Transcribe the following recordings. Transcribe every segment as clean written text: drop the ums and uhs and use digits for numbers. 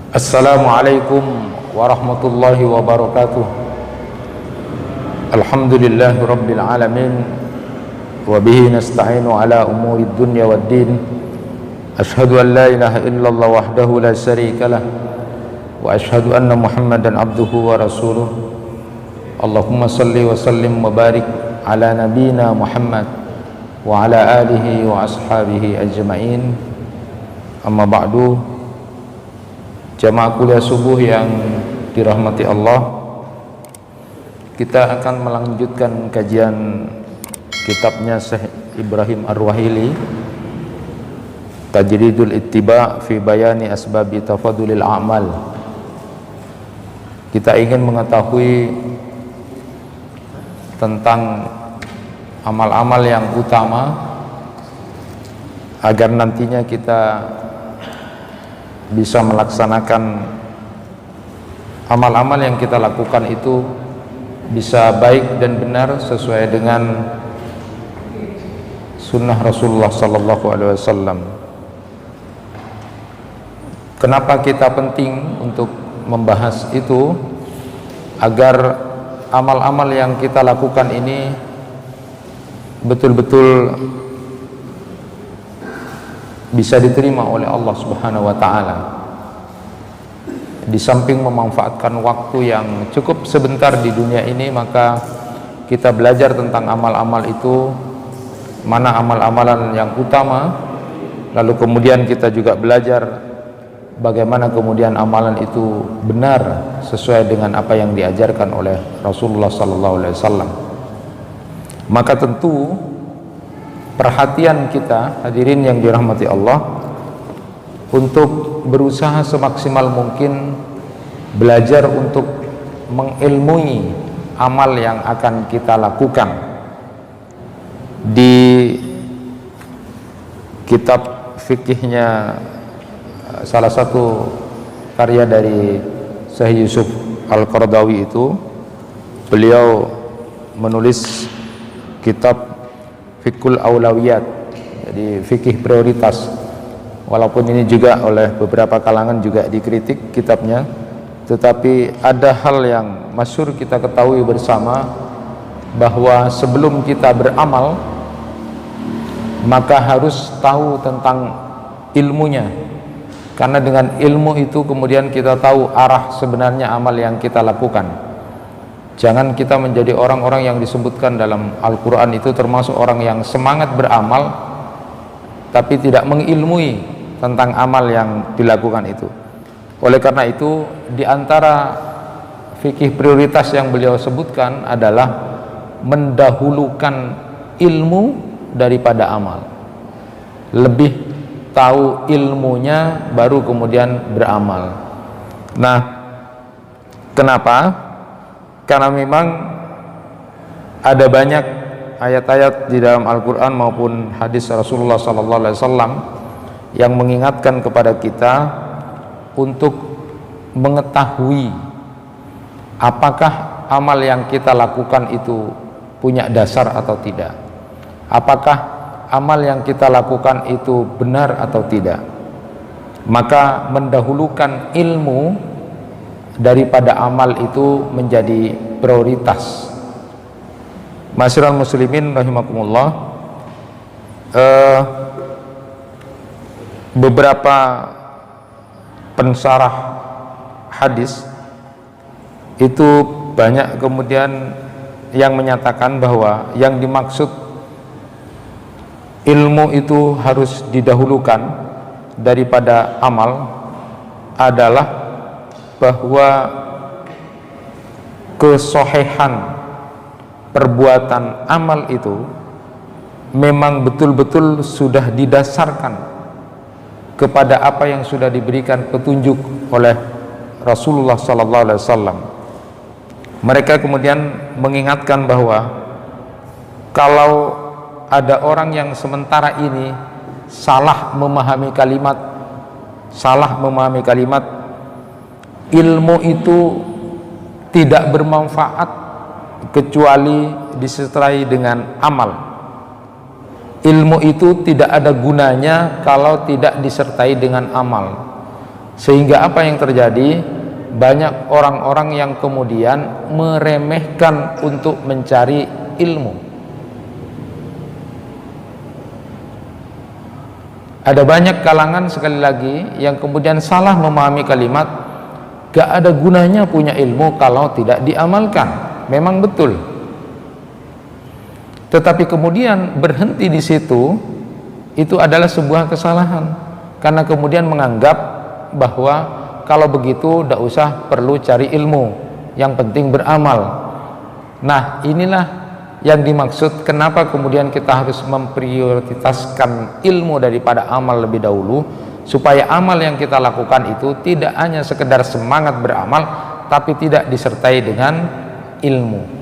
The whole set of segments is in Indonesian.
Assalamualaikum warahmatullahi wabarakatuh. Alhamdulillahi rabbil alamin. Wa bihi nasta'inu ala umuri dunya waddin. Ashhadu an la ilaha illallah wahdahu la syarika lah. Wa ashhadu anna Muhammadan abduhu wa rasuluh. Allahumma salli wa sallim wa barik ala nabina Muhammad wa ala alihi wa ashabihi ajma'in. Amma ba'du. Jamaah kuliah subuh yang dirahmati Allah, kita akan melanjutkan kajian kitabnya Syekh Ibrahim Ar-Ruhaili, Tajridul Ittiba fi Bayani Asbabi Tafadulil A'mal. Kita ingin mengetahui tentang amal-amal yang utama agar nantinya kita bisa melaksanakan amal-amal yang kita lakukan itu bisa baik dan benar sesuai dengan sunnah Rasulullah sallallahu alaihi wasallam. Kenapa kita penting untuk membahas itu? Agar amal-amal yang kita lakukan ini betul-betul bisa diterima oleh Allah Subhanahu wa taala. Di samping memanfaatkan waktu yang cukup sebentar di dunia ini, maka kita belajar tentang amal-amal itu, mana amal-amalan yang utama, lalu kemudian kita juga belajar bagaimana kemudian amalan itu benar sesuai dengan apa yang diajarkan oleh Rasulullah sallallahu alaihi wasallam. Maka tentu perhatian kita, hadirin yang dirahmati Allah, untuk berusaha semaksimal mungkin belajar untuk mengilmui amal yang akan kita lakukan. Di kitab fikihnya salah satu karya dari Syekh Yusuf Al-Qaradawi itu, beliau menulis kitab Fikul Aulawiyat, jadi fikih prioritas. Walaupun ini juga oleh beberapa kalangan juga dikritik kitabnya, tetapi ada hal yang masyhur kita ketahui bersama, bahwa sebelum kita beramal maka harus tahu tentang ilmunya, karena dengan ilmu itu kemudian kita tahu arah sebenarnya amal yang kita lakukan. Jangan kita menjadi orang-orang yang disebutkan dalam Al-Quran itu termasuk orang yang semangat beramal tapi tidak mengilmui tentang amal yang dilakukan itu. Oleh karena itu, di antara fikih prioritas yang beliau sebutkan adalah mendahulukan ilmu daripada amal. Lebih tahu ilmunya baru kemudian beramal. Nah, kenapa? Karena memang ada banyak ayat-ayat di dalam Al-Quran maupun hadis Rasulullah SAW yang mengingatkan kepada kita untuk mengetahui apakah amal yang kita lakukan itu punya dasar atau tidak, apakah amal yang kita lakukan itu benar atau tidak. Maka mendahulukan ilmu daripada amal itu menjadi prioritas. Ma'asyiral muslimin rahimakumullah, beberapa pensarah hadis itu banyak kemudian yang menyatakan bahwa yang dimaksud ilmu itu harus didahulukan daripada amal adalah bahwa kesohihan perbuatan amal itu memang betul-betul sudah didasarkan kepada apa yang sudah diberikan petunjuk oleh Rasulullah SAW. Mereka kemudian mengingatkan bahwa kalau ada orang yang sementara ini salah memahami kalimat ilmu itu tidak bermanfaat kecuali disertai dengan amal. Ilmu itu tidak ada gunanya kalau tidak disertai dengan amal. Sehingga apa yang terjadi? Banyak orang-orang yang kemudian meremehkan untuk mencari ilmu. Ada banyak kalangan sekali lagi yang kemudian salah memahami kalimat gak ada gunanya punya ilmu kalau tidak diamalkan. Memang betul. Tetapi kemudian berhenti di situ, itu adalah sebuah kesalahan. Karena kemudian menganggap bahwa kalau begitu tidak usah perlu cari ilmu, yang penting beramal. Nah, inilah yang dimaksud kenapa kemudian kita harus memprioritaskan ilmu daripada amal lebih dahulu, supaya amal yang kita lakukan itu tidak hanya sekedar semangat beramal, tapi tidak disertai dengan ilmu.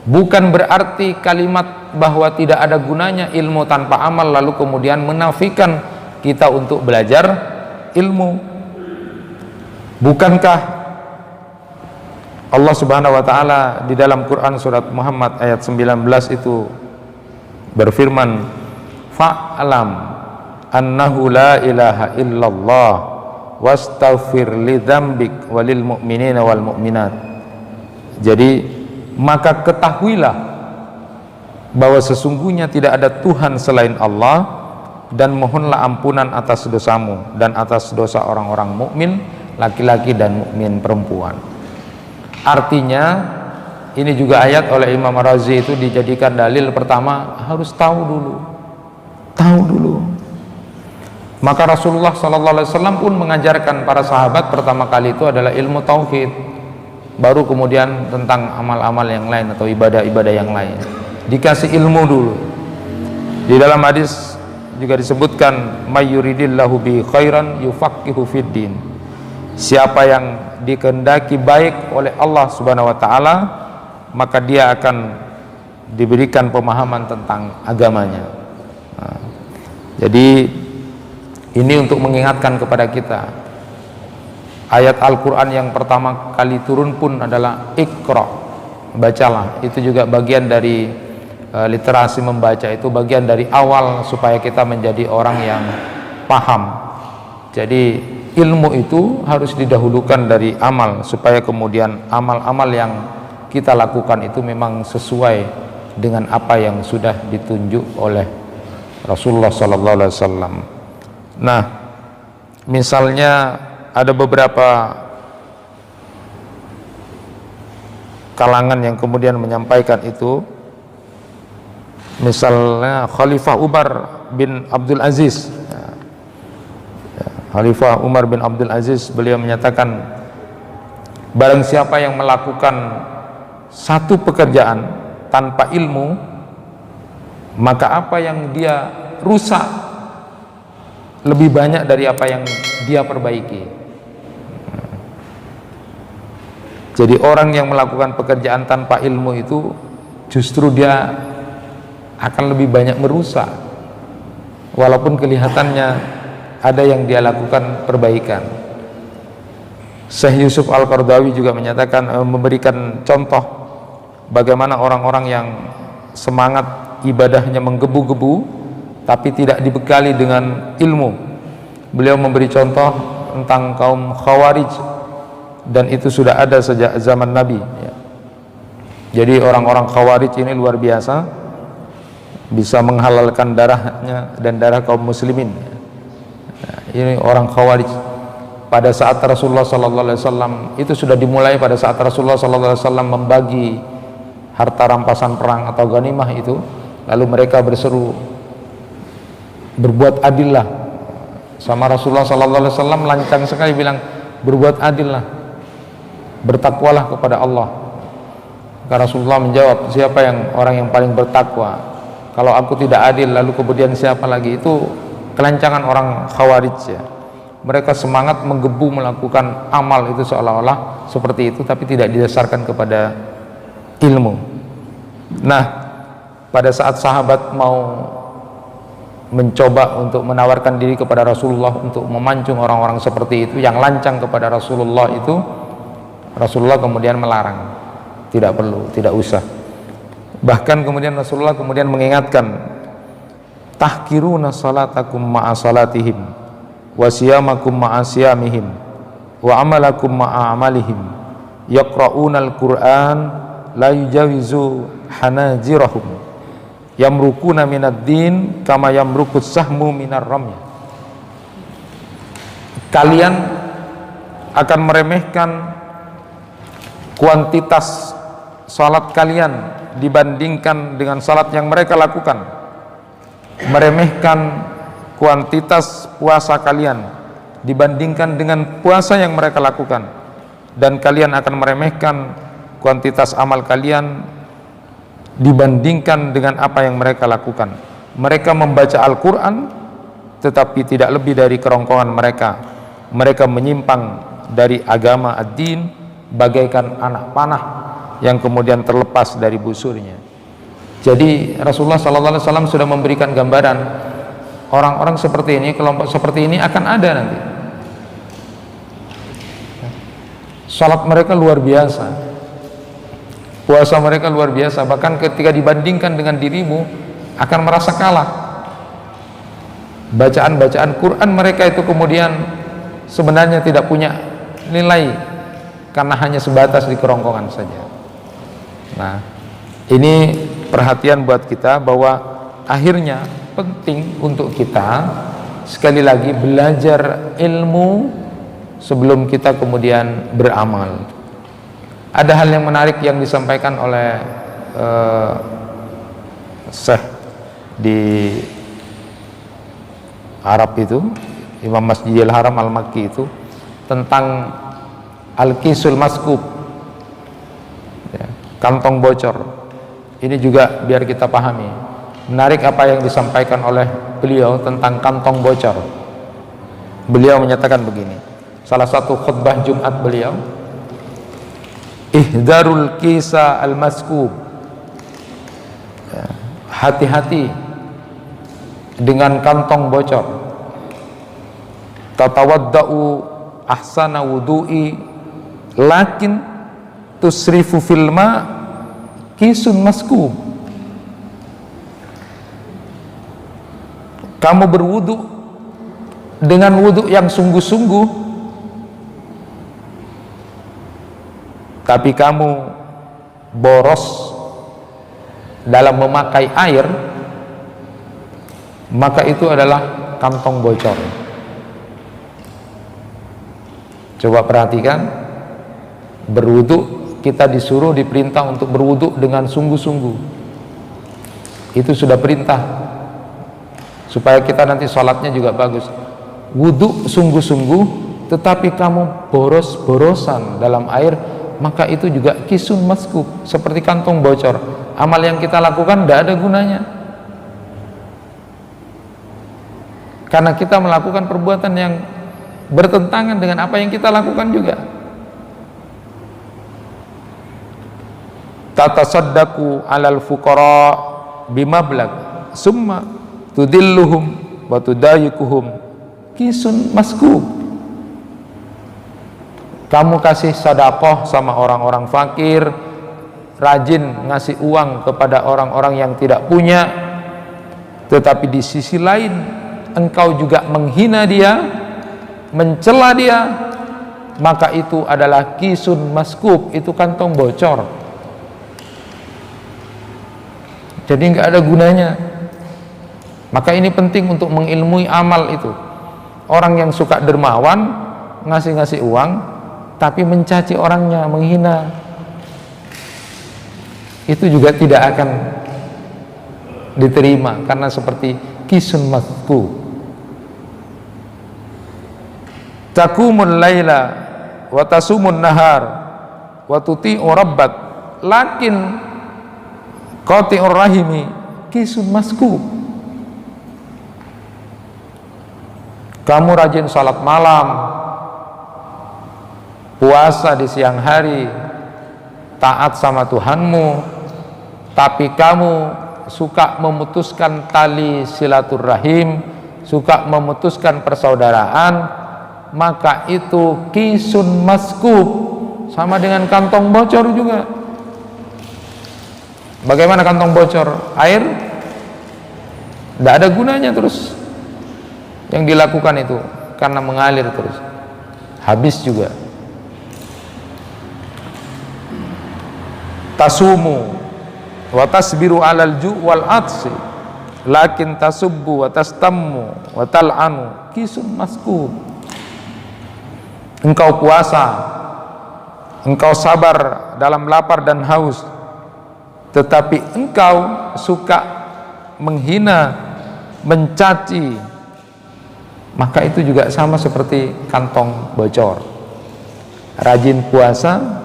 Bukan berarti kalimat bahwa tidak ada gunanya ilmu tanpa amal lalu kemudian menafikan kita untuk belajar ilmu. Bukankah Allah Subhanahu wa taala di dalam Quran surat Muhammad ayat 19 itu berfirman, fa'lam annahu la ilaha illallah wastaghfir lidzambik walil mu'minina wal mu'minat. Jadi maka ketahuilah bahwa sesungguhnya tidak ada Tuhan selain Allah, dan mohonlah ampunan atas dosamu dan atas dosa orang-orang mukmin laki-laki dan mukmin perempuan. Artinya ini juga ayat oleh Imam Razi itu dijadikan dalil pertama, harus tahu dulu. Maka Rasulullah SAW pun mengajarkan para sahabat pertama kali itu adalah ilmu tauhid, baru kemudian tentang amal-amal yang lain atau ibadah-ibadah yang lain. Dikasih ilmu dulu. Di dalam hadis juga disebutkan, may yuridillahu bi khairan yufaqihu fiddin. Siapa yang dikehendaki baik oleh Allah Subhanahu wa taala, maka dia akan diberikan pemahaman tentang agamanya. Nah, jadi ini untuk mengingatkan kepada kita. Ayat Al-Qur'an yang pertama kali turun pun adalah Iqra, bacalah. Itu juga bagian dari literasi membaca, itu bagian dari awal supaya kita menjadi orang yang paham. Jadi ilmu itu harus didahulukan dari amal, supaya kemudian amal-amal yang kita lakukan itu memang sesuai dengan apa yang sudah ditunjuk oleh Rasulullah SAW. Nah, misalnya ada beberapa kalangan yang kemudian menyampaikan itu, misalnya Khalifah Umar bin Abdul Aziz. Khalifah Umar bin Abdul Aziz, beliau menyatakan, barang siapa yang melakukan satu pekerjaan tanpa ilmu, maka apa yang dia rusak lebih banyak dari apa yang dia perbaiki. Jadi orang yang melakukan pekerjaan tanpa ilmu itu justru dia akan lebih banyak merusak, walaupun kelihatannya ada yang dia lakukan perbaikan. Syekh Yusuf Al-Qardawi juga menyatakan, memberikan contoh bagaimana orang-orang yang semangat ibadahnya menggebu-gebu tapi tidak dibekali dengan ilmu. Beliau memberi contoh tentang kaum Khawarij, dan itu sudah ada sejak zaman Nabi. Jadi orang-orang Khawarij ini luar biasa, bisa menghalalkan darahnya dan darah kaum muslimin. Ini orang Khawarij. Pada saat Rasulullah SAW itu sudah dimulai, pada saat Rasulullah SAW membagi harta rampasan perang atau ghanimah itu, lalu mereka berseru, berbuat adillah. Sama Rasulullah SAW lancang sekali bilang, berbuat adillah, bertakwalah kepada Allah. Maka Rasulullah menjawab, siapa yang orang yang paling bertakwa? Kalau aku tidak adil, lalu kemudian siapa lagi? Itu kelancangan orang Khawarij ya. Mereka semangat menggebu melakukan amal itu seolah-olah seperti itu, tapi tidak didasarkan kepada ilmu. Nah, pada saat sahabat mau mencoba untuk menawarkan diri kepada Rasulullah untuk memancung orang-orang seperti itu yang lancang kepada Rasulullah itu, Rasulullah kemudian melarang, tidak perlu, tidak usah. Bahkan kemudian Rasulullah kemudian mengingatkan, tahkiruna salatakum ma'a salatihim, wa siyamakum ma'a siyamihim wa amalakum ma'a amalihim yaqra'unal Qur'an la yujawizu hanajirahum yamrukuna minad din kama yamrukus sahmu minar ramya. Kalian akan meremehkan kuantitas salat kalian dibandingkan dengan salat yang mereka lakukan, meremehkan kuantitas puasa kalian dibandingkan dengan puasa yang mereka lakukan, dan kalian akan meremehkan kuantitas amal kalian dibandingkan dengan apa yang mereka lakukan. Mereka membaca Al-Quran tetapi tidak lebih dari kerongkongan mereka. Mereka menyimpang dari agama ad-din bagaikan anak panah yang kemudian terlepas dari busurnya. Jadi Rasulullah SAW sudah memberikan gambaran orang-orang seperti ini, kelompok seperti ini akan ada nanti. Salat mereka luar biasa, puasa mereka luar biasa, bahkan ketika dibandingkan dengan dirimu akan merasa kalah. Bacaan-bacaan Quran mereka itu kemudian sebenarnya tidak punya nilai karena hanya sebatas di kerongkongan saja. Nah, ini perhatian buat kita bahwa akhirnya penting untuk kita sekali lagi belajar ilmu sebelum kita kemudian beramal. Ada hal yang menarik yang disampaikan oleh Syekh di Arab itu, Imam Masjidil Haram Al-Makki itu, tentang Al-Kisul Maskub, ya, kantong bocor. Ini juga biar kita pahami. Menarik apa yang disampaikan oleh beliau tentang kantong bocor. Beliau menyatakan begini, salah satu khutbah Jumat beliau, ihdarul kisa al-maskub, ya, hati-hati dengan kantong bocor. Tatawadda'u ahsana wudu'i lakin tusrifu fil ma kisun maskub. Kamu berwudu dengan wudu yang sungguh-sungguh, tapi kamu boros dalam memakai air, maka itu adalah kantong bocor. Coba perhatikan, berwudu, kita disuruh, diperintah untuk berwudu dengan sungguh-sungguh. Itu sudah perintah supaya kita nanti sholatnya juga bagus. Wudu sungguh-sungguh, tetapi kamu boros-borosan dalam air, maka itu juga kisun maskub, seperti kantong bocor. Amal yang kita lakukan tidak ada gunanya, karena kita melakukan perbuatan yang bertentangan dengan apa yang kita lakukan juga. Tatasaddaqu alal fuqara bimablag summa tudilluhum wa tudayikuhum kisun maskub. Kamu kasih sedekah sama orang-orang fakir, rajin ngasih uang kepada orang-orang yang tidak punya, tetapi di sisi lain engkau juga menghina dia, mencela dia, maka itu adalah kisun maskub, itu kantong bocor. Jadi nggak ada gunanya. Maka ini penting untuk mengilmui amal itu. Orang yang suka dermawan, ngasih-ngasih uang, tapi mencaci orangnya, menghina, itu juga tidak akan diterima, karena seperti kisun maskub. Takumul laila wa tasumun nahar wa tuti'u rabbak lakin qati'ur rahimi kisun maskub. Kamu rajin salat malam, puasa di siang hari, taat sama Tuhanmu, tapi kamu suka memutuskan tali silaturahim, suka memutuskan persaudaraan, maka itu kisun maskub, sama dengan kantong bocor juga. Bagaimana kantong bocor? Air tidak ada gunanya terus yang dilakukan itu. karena mengalir terus, habis juga. Tasumu wa tasbiru alal ju' wal atsi, lakin tasubbu wa tastammu wa tal'anu kisun maskub. Engkau puasa, engkau sabar dalam lapar dan haus, tetapi engkau suka menghina, mencaci, maka itu juga sama seperti kantong bocor. Rajin puasa,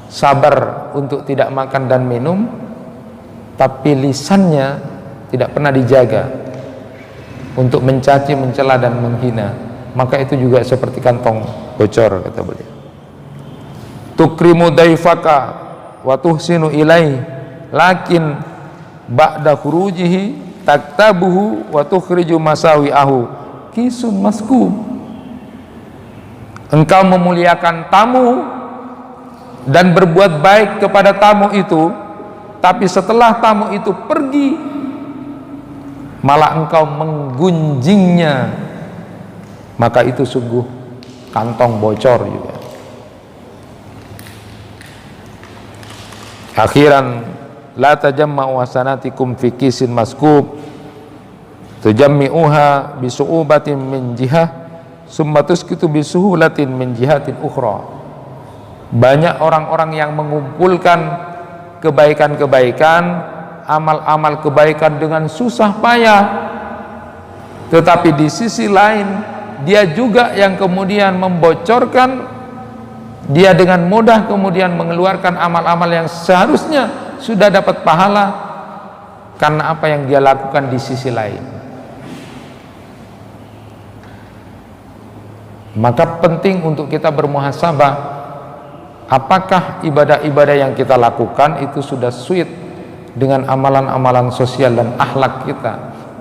sabar untuk tidak makan dan minum, tapi lisannya tidak pernah dijaga untuk mencaci, mencela dan menghina, maka itu juga seperti kantong bocor, kata beliau. Tukrimu daifaka wa tuhsinu ilaih, lakin ba'da khurujihi taktabuhu wa tukhriju masawi'ahu kisun maskub. Engkau memuliakan tamu dan berbuat baik kepada tamu itu, tapi setelah tamu itu pergi, malah engkau menggunjingnya, maka itu sungguh kantong bocor juga. Akhiran, la tajamma'u hasanatikum fi kisin maskub tujammi'uha bisu'ubatin min jihah summa tusqitu bisuhulatin min jihatin ukhra. Banyak orang-orang yang mengumpulkan kebaikan-kebaikan, amal-amal kebaikan dengan susah payah, tetapi di sisi lain dia juga yang kemudian membocorkan, dia dengan mudah kemudian mengeluarkan amal-amal yang seharusnya sudah dapat pahala karena apa yang dia lakukan di sisi lain. Maka penting untuk kita bermuhasabah, apakah ibadah-ibadah yang kita lakukan itu sudah suit dengan amalan-amalan sosial dan akhlak kita,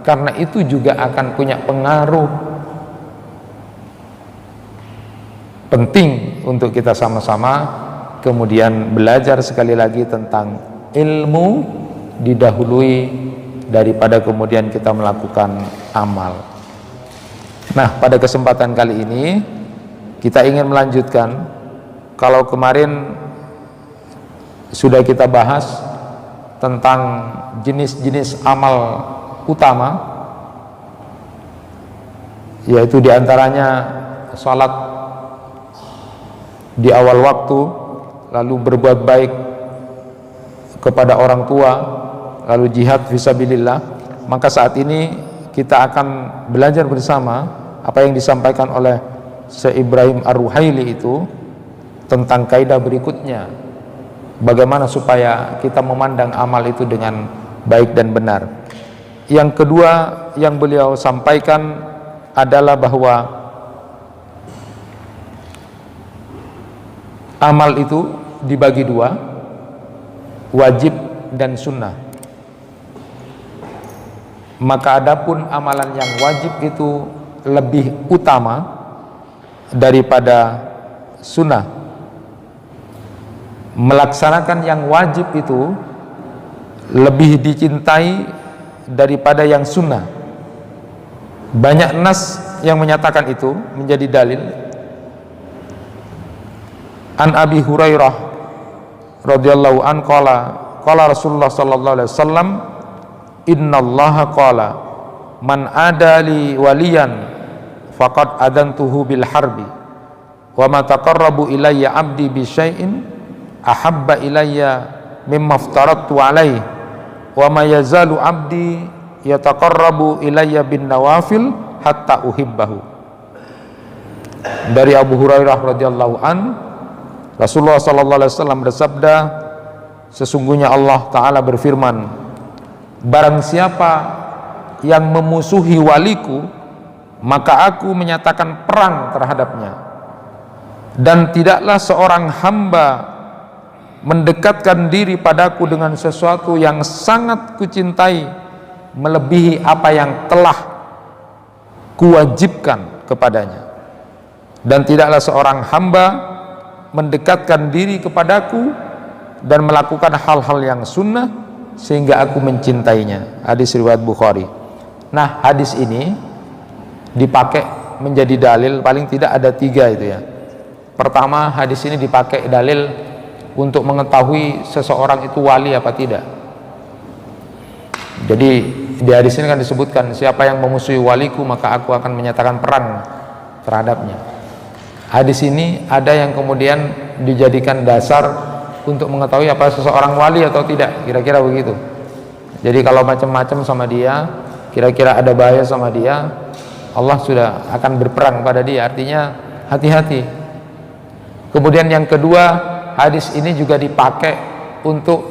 karena itu juga akan punya pengaruh. Penting untuk kita sama-sama kemudian belajar sekali lagi tentang ilmu didahului daripada kemudian kita melakukan amal. Nah, pada kesempatan kali ini kita ingin melanjutkan. Kalau kemarin sudah kita bahas tentang jenis-jenis amal utama, yaitu diantaranya salat di awal waktu, lalu berbuat baik kepada orang tua, lalu jihad fisabilillah. Maka saat ini kita akan belajar bersama apa yang disampaikan oleh Syekh Ibrahim Ar-Ruhaili itu tentang kaidah berikutnya, bagaimana supaya kita memandang amal itu dengan baik dan benar. Yang kedua yang beliau sampaikan adalah bahwa amal itu dibagi dua, wajib dan sunnah. Maka adapun amalan yang wajib itu lebih utama daripada sunnah. Melaksanakan yang wajib itu lebih dicintai daripada yang sunnah. Banyak nas yang menyatakan itu menjadi dalil. An Abi Hurairah radhiyallahu an qala Rasulullah sallallahu alaihi wasallam, innallaha qala man adali waliyan faqad adantuhu bil harbi wa ma taqarrabu ilayya abdi bi syai'in ahabba ilayya mimma aftaradtu alaihi wa ma yazalu abdi yataqarrabu ilayya bin nawafil hatta uhibbahu. Dari Abu Hurairah radhiyallahu an, Rasulullah sallallahu alaihi wasallam bersabda, sesungguhnya Allah taala berfirman, barang siapa yang memusuhi waliku, maka aku menyatakan perang terhadapnya, dan tidaklah seorang hamba mendekatkan diri padaku dengan sesuatu yang sangat kucintai melebihi apa yang telah kuwajibkan kepadanya, dan tidaklah seorang hamba mendekatkan diri kepadaku dan melakukan hal-hal yang sunnah sehingga aku mencintainya. Hadis riwayat Bukhari. Nah, hadis ini dipakai menjadi dalil, paling tidak ada 3 itu ya. Pertama, hadis ini dipakai dalil untuk mengetahui seseorang itu wali apa tidak. Jadi di hadis ini kan disebutkan, siapa yang memusuhi waliku maka aku akan menyatakan perang terhadapnya. Hadis ini ada yang kemudian dijadikan dasar untuk mengetahui apa seseorang wali atau tidak, kira-kira begitu. Jadi kalau macam-macam sama dia, kira-kira ada bahaya sama dia, Allah sudah akan berperang pada dia, artinya hati-hati. Kemudian yang kedua, hadis ini juga dipakai untuk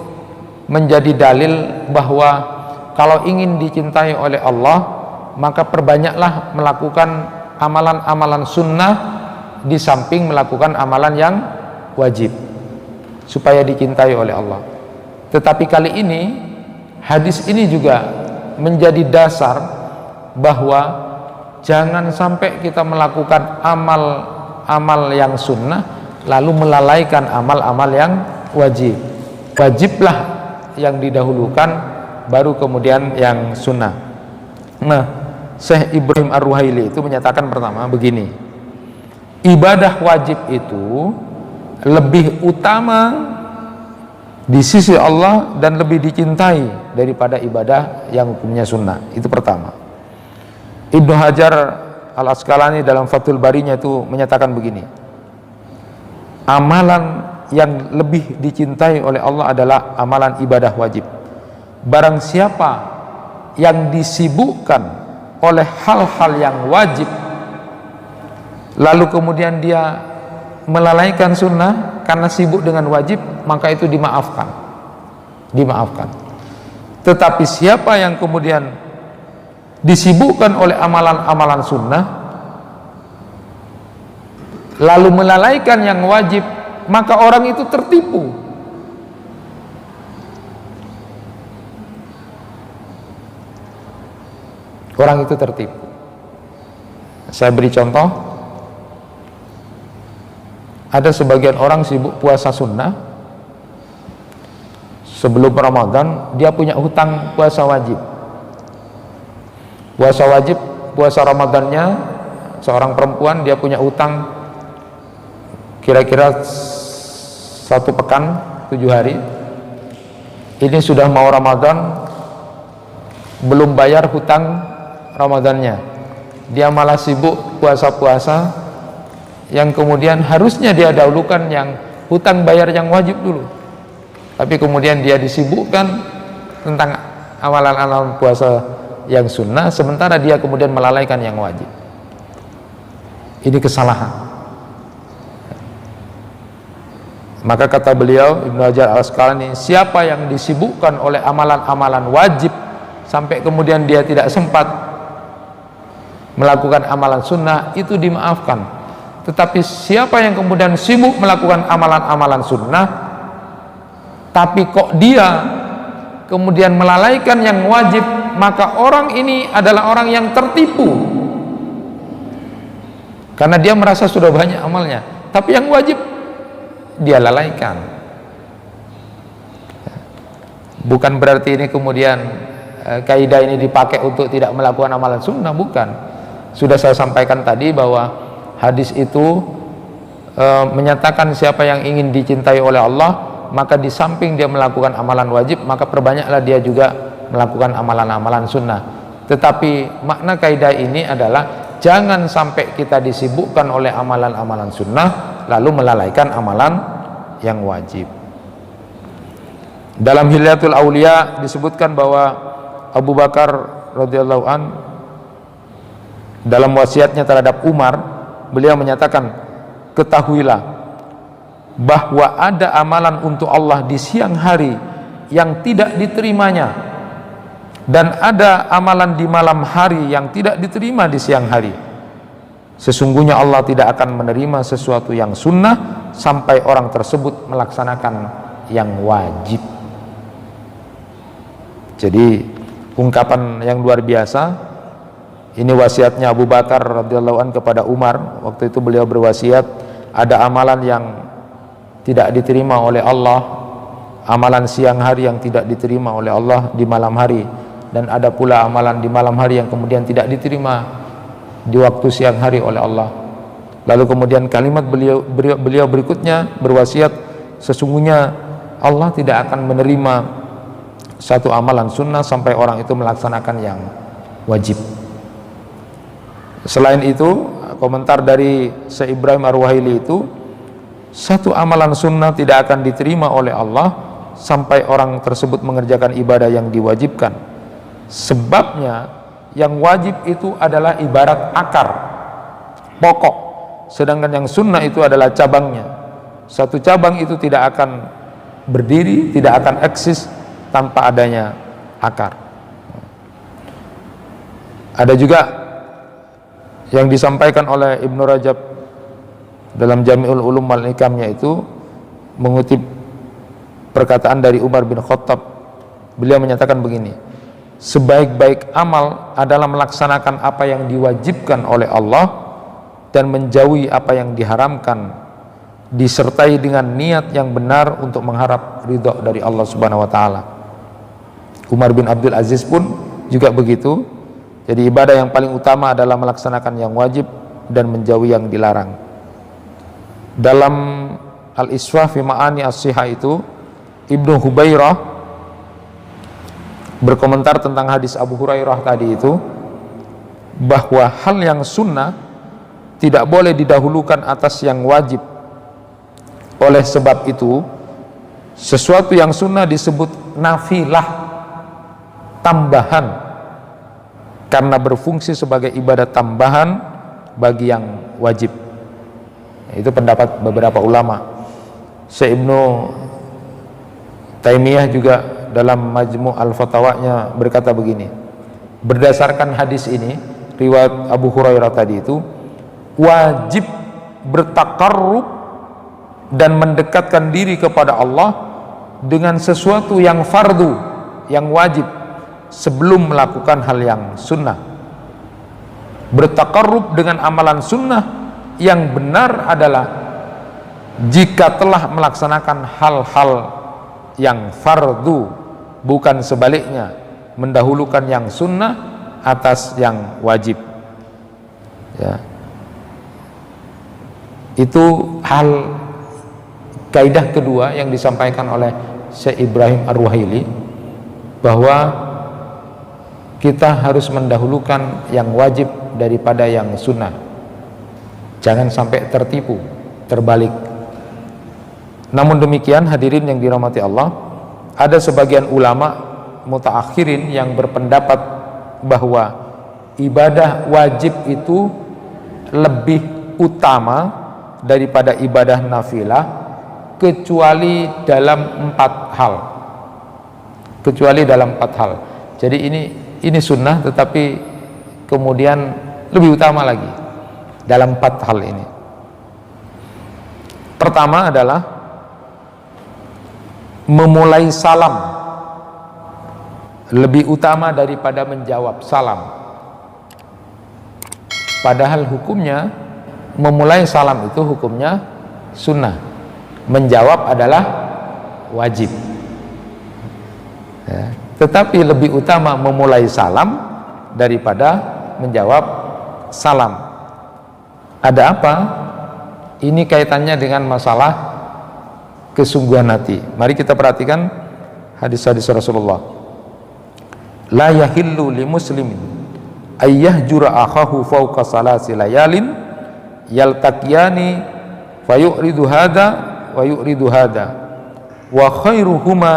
menjadi dalil bahwa kalau ingin dicintai oleh Allah, maka perbanyaklah melakukan amalan-amalan sunnah di samping melakukan amalan yang wajib, supaya dicintai oleh Allah. Tetapi kali ini hadis ini juga menjadi dasar bahwa jangan sampai kita melakukan amal-amal yang sunnah lalu melalaikan amal-amal yang wajib. Wajiblah yang didahulukan, baru kemudian yang sunnah. Nah, Syekh Ibrahim Ar-Ruhaili itu menyatakan pertama begini, ibadah wajib itu lebih utama di sisi Allah dan lebih dicintai daripada ibadah yang hukumnya sunnah. Itu pertama. Ibnu Hajar Al-Asqalani dalam Fathul Barinya itu menyatakan begini, amalan yang lebih dicintai oleh Allah adalah amalan ibadah wajib. Barang siapa yang disibukkan oleh hal-hal yang wajib lalu kemudian dia melalaikan sunnah karena sibuk dengan wajib, maka itu dimaafkan. Tetapi siapa yang kemudian disibukkan oleh amalan-amalan sunnah lalu melalaikan yang wajib, maka orang itu tertipu. Orang itu tertipu. Saya beri contoh, ada sebagian orang sibuk puasa sunnah, sebelum Ramadan dia punya hutang puasa wajib. Puasa Ramadannya seorang perempuan dia punya hutang kira-kira 1 pekan 7 hari. Ini sudah mau Ramadan, belum bayar hutang Ramadannya, dia malah sibuk puasa-puasa yang kemudian harusnya dia dahulukan yang hutang bayar yang wajib dulu, tapi kemudian dia disibukkan tentang amalan-amalan puasa yang sunnah, sementara dia kemudian melalaikan yang wajib. Ini kesalahan. Maka kata beliau Ibnu Hajar Al-Asqalani, siapa yang disibukkan oleh amalan-amalan wajib sampai kemudian dia tidak sempat melakukan amalan sunnah, itu dimaafkan. Tetapi siapa yang kemudian sibuk melakukan amalan-amalan sunnah tapi kok dia kemudian melalaikan yang wajib, maka orang ini adalah orang yang tertipu, karena dia merasa sudah banyak amalnya, tapi yang wajib dia lalaikan. Bukan berarti ini kemudian kaidah ini dipakai untuk tidak melakukan amalan sunnah, bukan. Sudah saya sampaikan tadi bahwa hadis itu menyatakan siapa yang ingin dicintai oleh Allah, maka di samping dia melakukan amalan wajib, maka perbanyaklah dia juga melakukan amalan-amalan sunnah. Tetapi makna kaidah ini adalah jangan sampai kita disibukkan oleh amalan-amalan sunnah lalu melalaikan amalan yang wajib. Dalam Hilyatul Aulia disebutkan bahwa Abu Bakar radhiyallahu an dalam wasiatnya terhadap Umar, beliau menyatakan, ketahuilah bahwa ada amalan untuk Allah di siang hari yang tidak diterimanya, dan ada amalan di malam hari yang tidak diterima di siang hari. Sesungguhnya Allah tidak akan menerima sesuatu yang sunnah sampai orang tersebut melaksanakan yang wajib. Jadi ungkapan yang luar biasa. Ini wasiatnya Abu Bakar radhiyallahu an kepada Umar. Waktu itu beliau berwasiat, ada amalan yang tidak diterima oleh Allah, amalan siang hari yang tidak diterima oleh Allah di malam hari, dan ada pula amalan di malam hari yang kemudian tidak diterima di waktu siang hari oleh Allah. Lalu kemudian kalimat beliau berikutnya berwasiat, sesungguhnya Allah tidak akan menerima satu amalan sunnah sampai orang itu melaksanakan yang wajib. Selain itu, komentar dari Syekh Ibrahim Ar-Ruhaili itu, satu amalan sunnah tidak akan diterima oleh Allah sampai orang tersebut mengerjakan ibadah yang diwajibkan. Sebabnya yang wajib itu adalah ibarat akar, pokok, sedangkan yang sunnah itu adalah cabangnya. Satu cabang itu tidak akan berdiri, tidak akan eksis tanpa adanya akar. Ada juga yang disampaikan oleh Ibnu Rajab dalam Jami'ul Ulum wal Hikamnya, itu mengutip perkataan dari Umar bin Khattab. Beliau menyatakan begini, sebaik-baik amal adalah melaksanakan apa yang diwajibkan oleh Allah dan menjauhi apa yang diharamkan, disertai dengan niat yang benar untuk mengharap ridha dari Allah Subhanahu wa taala. Umar bin Abdul Aziz pun juga begitu. Jadi ibadah yang paling utama adalah melaksanakan yang wajib dan menjauhi yang dilarang. Dalam Al-Iswah fi Ma'ani As-Sihah itu, Ibnu Hubairah berkomentar tentang hadis Abu Hurairah tadi itu, bahwa hal yang sunnah tidak boleh didahulukan atas yang wajib. Oleh sebab itu, sesuatu yang sunnah disebut nafilah, tambahan, karena berfungsi sebagai ibadah tambahan bagi yang wajib. Itu pendapat beberapa ulama. Syekh Ibnu Taimiyah juga dalam Majmu' al-Fatawanya berkata begini, berdasarkan hadis ini, riwayat Abu Hurairah tadi itu, wajib bertakarrub dan mendekatkan diri kepada Allah dengan sesuatu yang fardu, yang wajib, sebelum melakukan hal yang sunnah. Bertakarrub dengan amalan sunnah yang benar adalah jika telah melaksanakan hal-hal yang fardu, bukan sebaliknya, mendahulukan yang sunnah atas yang wajib. Ya. Itu hal kaidah kedua yang disampaikan oleh Syekh Ibrahim Ar-Ruhaili, bahwa kita harus mendahulukan yang wajib daripada yang sunnah. Jangan sampai tertipu, terbalik. Namun demikian, hadirin yang dirahmati Allah, ada sebagian ulama mutaakhirin yang berpendapat bahwa ibadah wajib itu lebih utama daripada ibadah nafilah, kecuali dalam 4 hal. Kecuali dalam 4 hal. Jadi ini sunnah, tetapi kemudian lebih utama lagi dalam 4 hal ini. Pertama adalah memulai salam lebih utama daripada menjawab salam. Padahal hukumnya memulai salam itu hukumnya sunnah, menjawab adalah wajib. Ya. Tetapi lebih utama memulai salam daripada menjawab salam. Ada apa? Ini kaitannya dengan masalah kesungguhan hati. Mari kita perhatikan hadis-hadis Rasulullah. La yahillu li muslimin ayyahjura akhahu fawqa salasi layalin yaltaqiyani fayuridu hada wa yuridu hada wa khairuhuma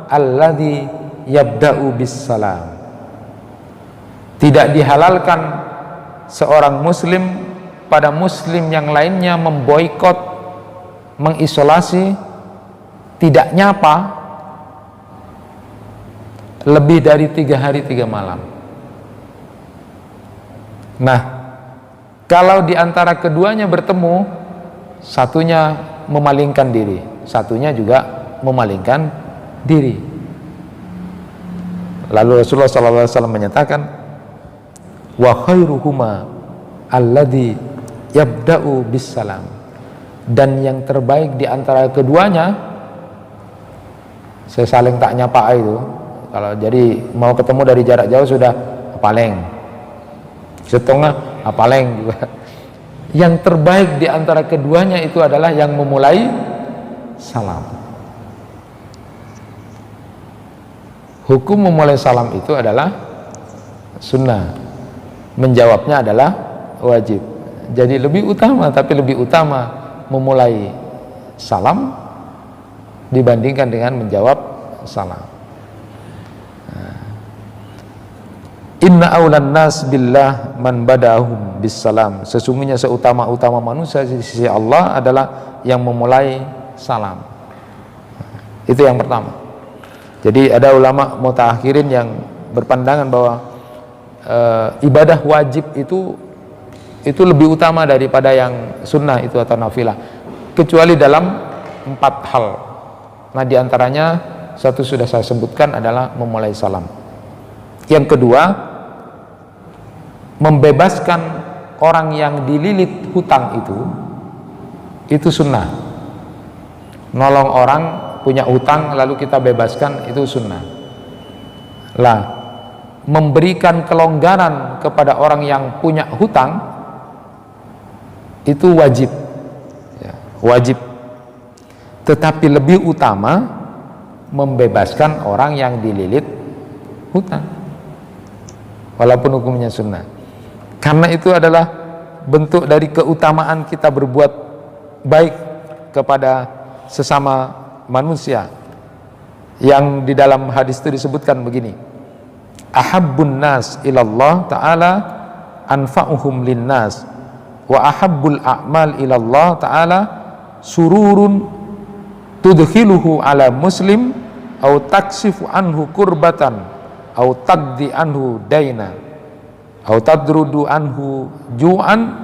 alladhi yabda'u bis salam. Tidak dihalalkan seorang muslim pada muslim yang lainnya memboikot, mengisolasi, tidak nyapa lebih dari 3 hari 3 malam. Nah, kalau di antara keduanya bertemu, satunya memalingkan diri, satunya juga memalingkan diri. Lalu Rasulullah SAW menyatakan, wa khairuhuma alladhi yabda'u bis salam. Dan yang terbaik di antara keduanya, saya saling tak nyapa itu. Kalau jadi mau ketemu dari jarak jauh sudah paling setengah apaleng juga. Yang terbaik di antara keduanya itu adalah yang memulai salam. Hukum memulai salam itu adalah sunnah, menjawabnya adalah wajib. Jadi lebih utama, tapi lebih utama memulai salam dibandingkan dengan menjawab salam. Inna aulan nas billah man badahum bisalam. Sesungguhnya seutama-utama manusia di sisi Allah adalah yang memulai salam. Itu yang pertama. Jadi ada ulama mutaakhirin yang berpandangan bahwa ibadah wajib itu lebih utama daripada yang sunnah itu atau nafilah, kecuali dalam 4 hal. Nah, diantaranya satu sudah saya sebutkan adalah memulai salam. Yang kedua, membebaskan orang yang dililit hutang itu sunnah. Nolong orang punya hutang lalu kita bebaskan, itu sunnah. Lah, memberikan kelonggaran kepada orang yang punya hutang itu wajib ya, wajib. Tetapi lebih utama membebaskan orang yang dililit hutang walaupun hukumnya sunnah, karena itu adalah bentuk dari keutamaan kita berbuat baik kepada sesama manusia, yang di dalam hadis itu disebutkan begini: ahabbun nas ilallah ta'ala anfa'uhum linnas wa ahabbul a'mal ilallah ta'ala sururun tudkhiluhu ala muslim au taksifu anhu kurbatan au taqdi anhu daina au tadrudu anhu ju'an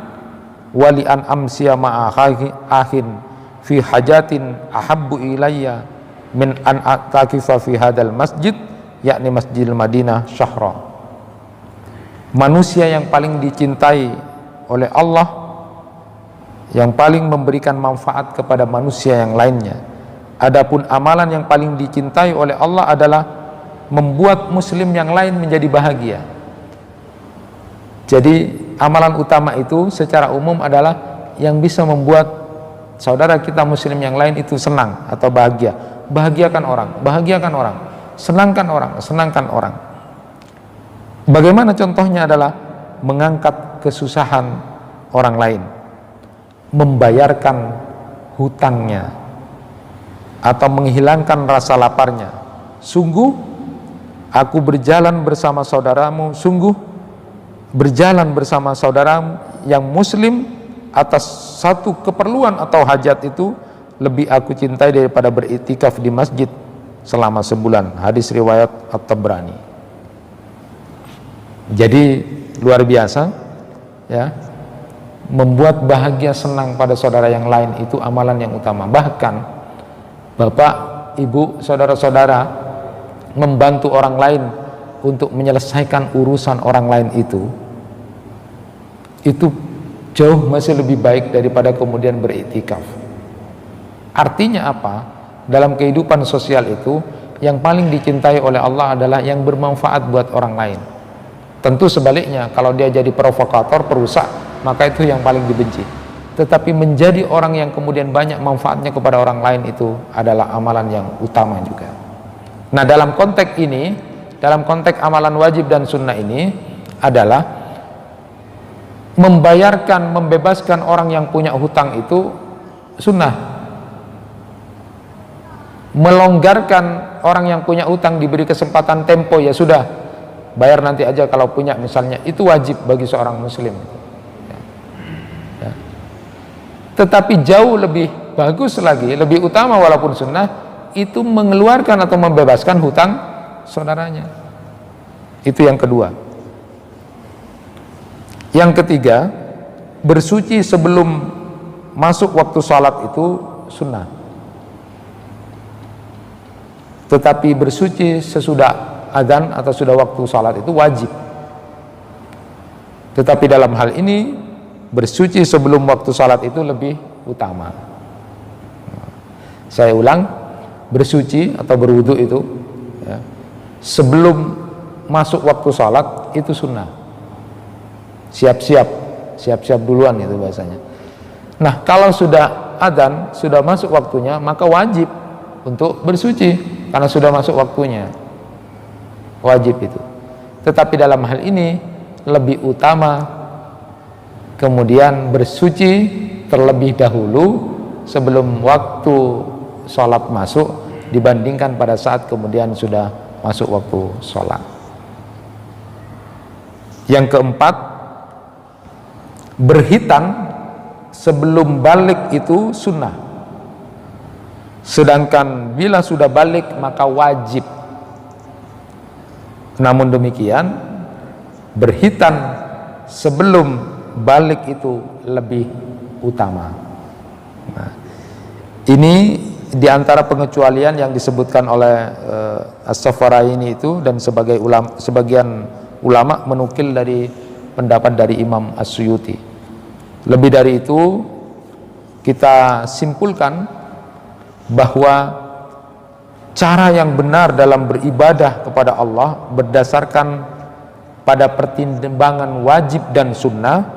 wali an amsiya ma'a akhin fi hajatin ahabbu ilayya min an atakifa fi hadal masjid, yakni Masjidil Madinah syahra. Manusia yang paling dicintai oleh Allah, yang paling memberikan manfaat kepada manusia yang lainnya. Adapun amalan yang paling dicintai oleh Allah adalah membuat muslim yang lain menjadi bahagia. Jadi amalan utama itu secara umum adalah yang bisa membuat saudara kita muslim yang lain itu senang atau bahagia. Bahagiakan orang, bahagiakan orang. Senangkan orang, senangkan orang. Bagaimana contohnya adalah mengangkat kesusahan orang lain, membayarkan hutangnya, atau menghilangkan rasa laparnya. Sungguh aku berjalan bersama saudaramu, sungguh berjalan bersama saudaramu yang muslim atas satu keperluan atau hajat itu lebih aku cintai daripada beriktikaf di masjid selama sebulan. Hadis riwayat At-Tabrani. Jadi luar biasa ya, membuat bahagia senang pada saudara yang lain itu amalan yang utama. Bahkan bapak, ibu, saudara-saudara membantu orang lain untuk menyelesaikan urusan orang lain itu jauh masih lebih baik daripada kemudian beriktikaf. Artinya apa? Dalam kehidupan sosial itu yang paling dicintai oleh Allah adalah yang bermanfaat buat orang lain. Tentu sebaliknya, kalau dia jadi provokator, perusak, maka itu yang paling dibenci. Tetapi menjadi orang yang kemudian banyak manfaatnya kepada orang lain itu adalah amalan yang utama juga. Nah, dalam konteks ini, dalam konteks amalan wajib dan sunnah ini adalah membayarkan, membebaskan orang yang punya hutang itu sunnah. Melonggarkan orang yang punya utang, diberi kesempatan tempo, ya sudah bayar nanti aja kalau punya misalnya, itu wajib bagi seorang muslim ya. Tetapi jauh lebih bagus lagi, lebih utama walaupun sunnah, itu mengeluarkan atau membebaskan hutang saudaranya. Itu yang kedua. Yang ketiga, bersuci sebelum masuk waktu salat itu sunnah. Tetapi bersuci sesudah adzan atau sudah waktu salat itu wajib. Tetapi dalam hal ini bersuci sebelum waktu salat itu lebih utama. Saya ulang, bersuci atau berwudu itu ya, sebelum masuk waktu salat itu sunnah. Siap-siap siap-siap duluan itu bahasanya. Nah, kalau sudah adzan, sudah masuk waktunya, maka wajib untuk bersuci karena sudah masuk waktunya. Wajib itu. Tetapi dalam hal ini lebih utama kemudian bersuci terlebih dahulu sebelum waktu sholat masuk dibandingkan pada saat kemudian sudah masuk waktu sholat. Yang keempat, berhitan sebelum balik itu sunnah, sedangkan bila sudah balik maka wajib. Namun demikian, berhitan sebelum balik itu lebih utama. Nah, ini diantara pengecualian yang disebutkan oleh As-Saffaraini itu, dan sebagian ulama menukil dari pendapat dari Imam As-Suyuti. Lebih dari itu, kita simpulkan bahwa cara yang benar dalam beribadah kepada Allah berdasarkan pada pertimbangan wajib dan sunnah,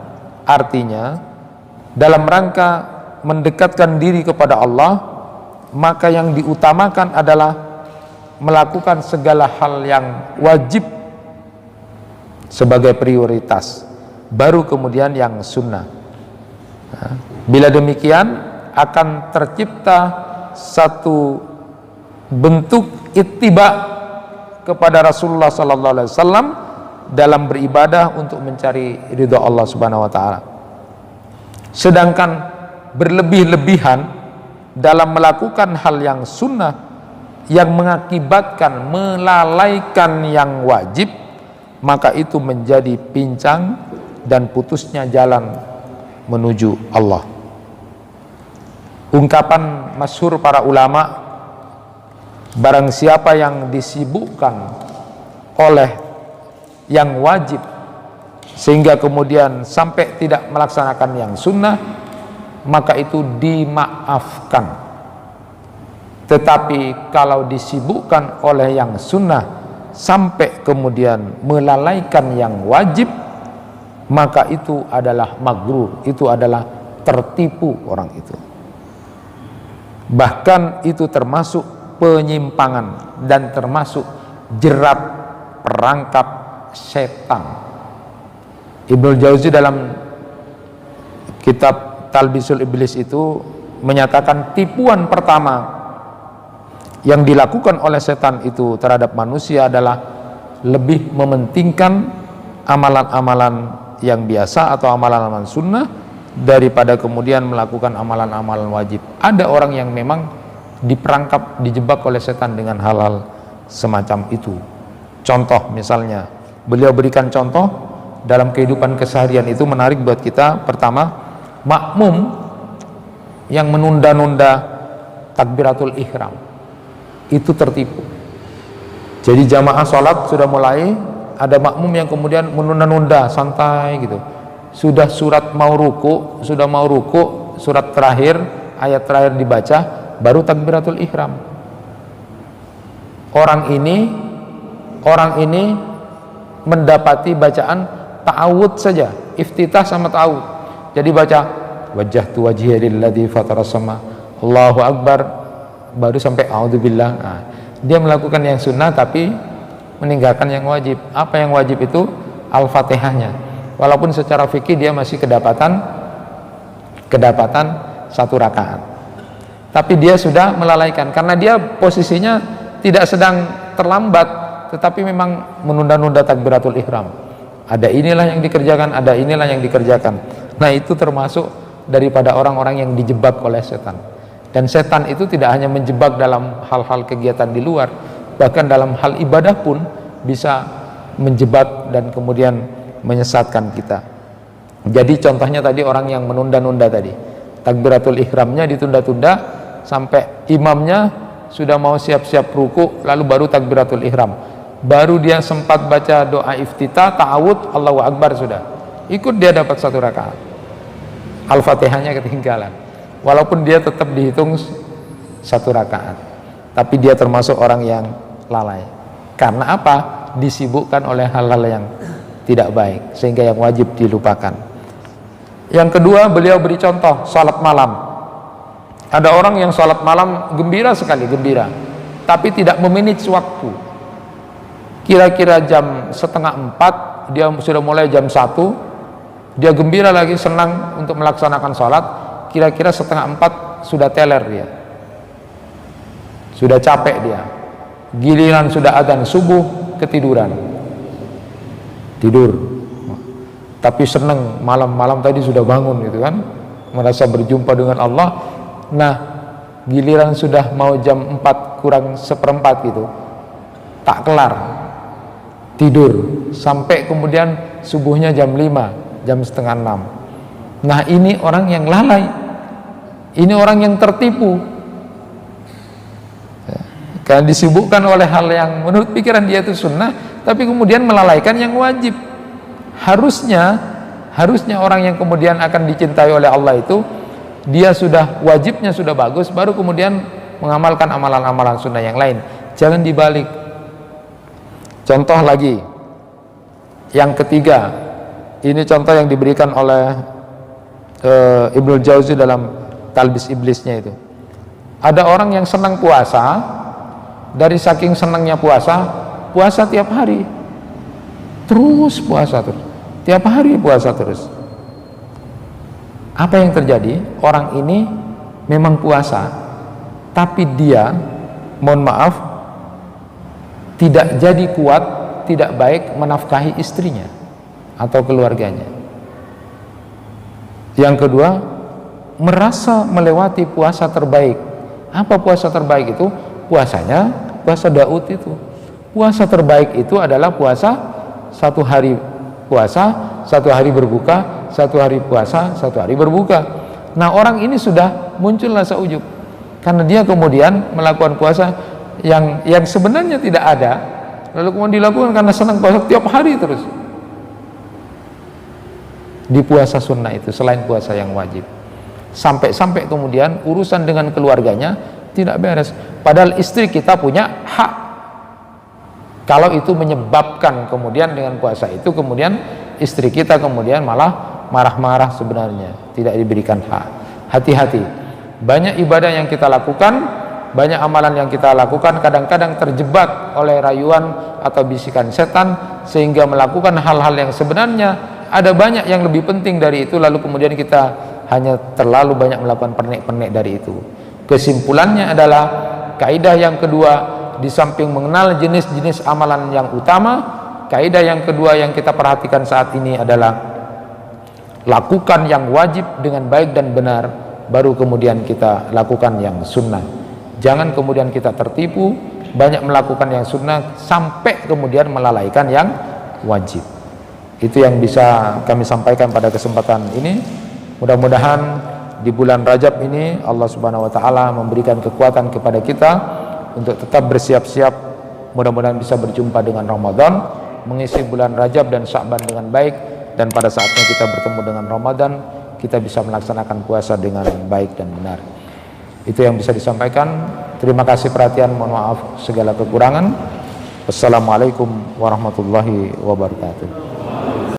artinya dalam rangka mendekatkan diri kepada Allah, maka yang diutamakan adalah melakukan segala hal yang wajib sebagai prioritas, baru kemudian yang sunnah. Nah, bila demikian akan tercipta satu bentuk ittiba kepada Rasulullah sallallahu alaihi wasallam dalam beribadah untuk mencari ridha Allah Subhanahu wa taala. Sedangkan berlebih-lebihan dalam melakukan hal yang sunnah yang mengakibatkan melalaikan yang wajib, maka itu menjadi pincang dan putusnya jalan menuju Allah. Ungkapan masyhur para ulama, barang siapa yang disibukkan oleh yang wajib sehingga kemudian sampai tidak melaksanakan yang sunnah, maka itu dimaafkan. Tetapi kalau disibukkan oleh yang sunnah sampai kemudian melalaikan yang wajib, maka itu adalah maghrur, itu adalah tertipu orang itu. Bahkan itu termasuk penyimpangan dan termasuk jerat perangkap setan. Ibnul Jauzi dalam kitab Talbisul Iblis itu menyatakan tipuan pertama yang dilakukan oleh setan itu terhadap manusia adalah lebih mementingkan amalan-amalan yang biasa atau amalan-amalan sunnah daripada kemudian melakukan amalan-amalan wajib. Ada orang yang memang diperangkap, dijebak oleh setan dengan hal-hal semacam itu. Contoh misalnya, beliau berikan contoh dalam kehidupan keseharian itu menarik buat kita. Pertama, makmum yang menunda-nunda takbiratul ihram itu tertipu. Jadi jamaah sholat sudah mulai, ada makmum yang kemudian menunda-nunda, santai gitu. Sudah surat mau ruku, surat terakhir, ayat terakhir dibaca, baru takbiratul ihram. Orang ini mendapati bacaan ta'awud saja, iftitah sama ta'awud. Jadi baca wajjahtu wajhiya lilladzi fatara sama Allahu akbar, baru sampai a'udzubillah. Nah, dia melakukan yang sunnah tapi meninggalkan yang wajib. Apa yang wajib itu? Al-Fatihahnya. Walaupun secara fikih dia masih kedapatan satu rakaat, tapi dia sudah melalaikan karena dia posisinya tidak sedang terlambat, tetapi memang menunda-nunda takbiratul ihram. Ada inilah yang dikerjakan, ada inilah yang dikerjakan. Nah, itu termasuk daripada orang-orang yang dijebak oleh setan. Dan setan itu tidak hanya menjebak dalam hal-hal kegiatan di luar, bahkan dalam hal ibadah pun bisa menjebak dan kemudian menyesatkan kita. Jadi contohnya tadi orang yang menunda-nunda tadi, takbiratul ihramnya ditunda-tunda sampai imamnya sudah mau siap-siap ruku, lalu baru takbiratul ihram, baru dia sempat baca doa iftitah, ta'awud, Allahu akbar, sudah ikut dia dapat satu rakaat, Al-Fatihahnya ketinggalan, walaupun dia tetap dihitung satu rakaat, tapi dia termasuk orang yang lalai. Karena apa? Disibukkan oleh hal-hal yang tidak baik, sehingga yang wajib dilupakan. Yang kedua, beliau beri contoh salat malam. Ada orang yang salat malam gembira sekali, gembira, tapi tidak memanage waktu. Kira-kira jam setengah 4 dia sudah mulai, jam 1 dia gembira lagi, senang untuk melaksanakan salat. Kira-kira setengah 4 sudah teler dia, sudah capek dia. Giliran sudah adzan subuh, ketiduran, tidur. Tapi senang, malam-malam tadi sudah bangun gitu kan, merasa berjumpa dengan Allah. Nah, giliran sudah mau jam 4 kurang seperempat gitu, tak kelar, tidur sampai kemudian subuhnya jam 5, jam setengah 6. Nah, ini orang yang lalai, ini orang yang tertipu, karena disibukkan oleh hal yang menurut pikiran dia itu sunnah, tapi kemudian melalaikan yang wajib. Harusnya orang yang kemudian akan dicintai oleh Allah itu, dia sudah wajibnya sudah bagus, baru kemudian mengamalkan amalan-amalan sunnah yang lain. Jangan dibalik. Contoh lagi, yang ketiga, ini contoh yang diberikan oleh Ibnul Jauzi dalam Talbis Iblisnya itu. Ada orang yang senang puasa, dari saking senangnya puasa tiap hari, terus puasa terus, tiap hari puasa terus. Apa yang terjadi? Orang ini memang puasa, tapi dia, mohon maaf, tidak jadi kuat, tidak baik menafkahi istrinya atau keluarganya. Yang kedua, merasa melewati puasa terbaik. Apa puasa terbaik itu? Puasanya puasa Daud itu. Puasa terbaik itu adalah puasa 1 hari puasa, 1 hari berbuka, 1 hari puasa, 1 hari berbuka. Nah, orang ini sudah muncul rasa ujub karena dia kemudian melakukan puasa yang sebenarnya tidak ada, lalu kemudian dilakukan karena senang puasa tiap hari terus. Di puasa sunnah itu selain puasa yang wajib, sampai kemudian urusan dengan keluarganya tidak beres, padahal istri kita punya hak. Kalau itu menyebabkan kemudian dengan puasa itu kemudian istri kita kemudian malah marah-marah, sebenarnya tidak diberikan hak. Hati-hati, banyak ibadah yang kita lakukan, banyak amalan yang kita lakukan, kadang-kadang terjebak oleh rayuan atau bisikan setan sehingga melakukan hal-hal yang sebenarnya ada banyak yang lebih penting dari itu, lalu kemudian kita hanya terlalu banyak melakukan pernek-pernek dari itu. Kesimpulannya adalah kaidah yang kedua, di samping mengenal jenis-jenis amalan yang utama, kaidah yang kedua yang kita perhatikan saat ini adalah lakukan yang wajib dengan baik dan benar, baru kemudian kita lakukan yang sunnah. Jangan kemudian kita tertipu, banyak melakukan yang sunnah sampai kemudian melalaikan yang wajib. Itu yang bisa kami sampaikan pada kesempatan ini. Mudah-mudahan di bulan Rajab ini Allah Subhanahu wa taala memberikan kekuatan kepada kita untuk tetap bersiap-siap, mudah-mudahan bisa berjumpa dengan Ramadan, mengisi bulan Rajab dan Sya'ban dengan baik, dan pada saatnya kita bertemu dengan Ramadan, kita bisa melaksanakan puasa dengan baik dan benar. Itu yang bisa disampaikan. Terima kasih perhatian, mohon maaf segala kekurangan. Wassalamualaikum warahmatullahi wabarakatuh.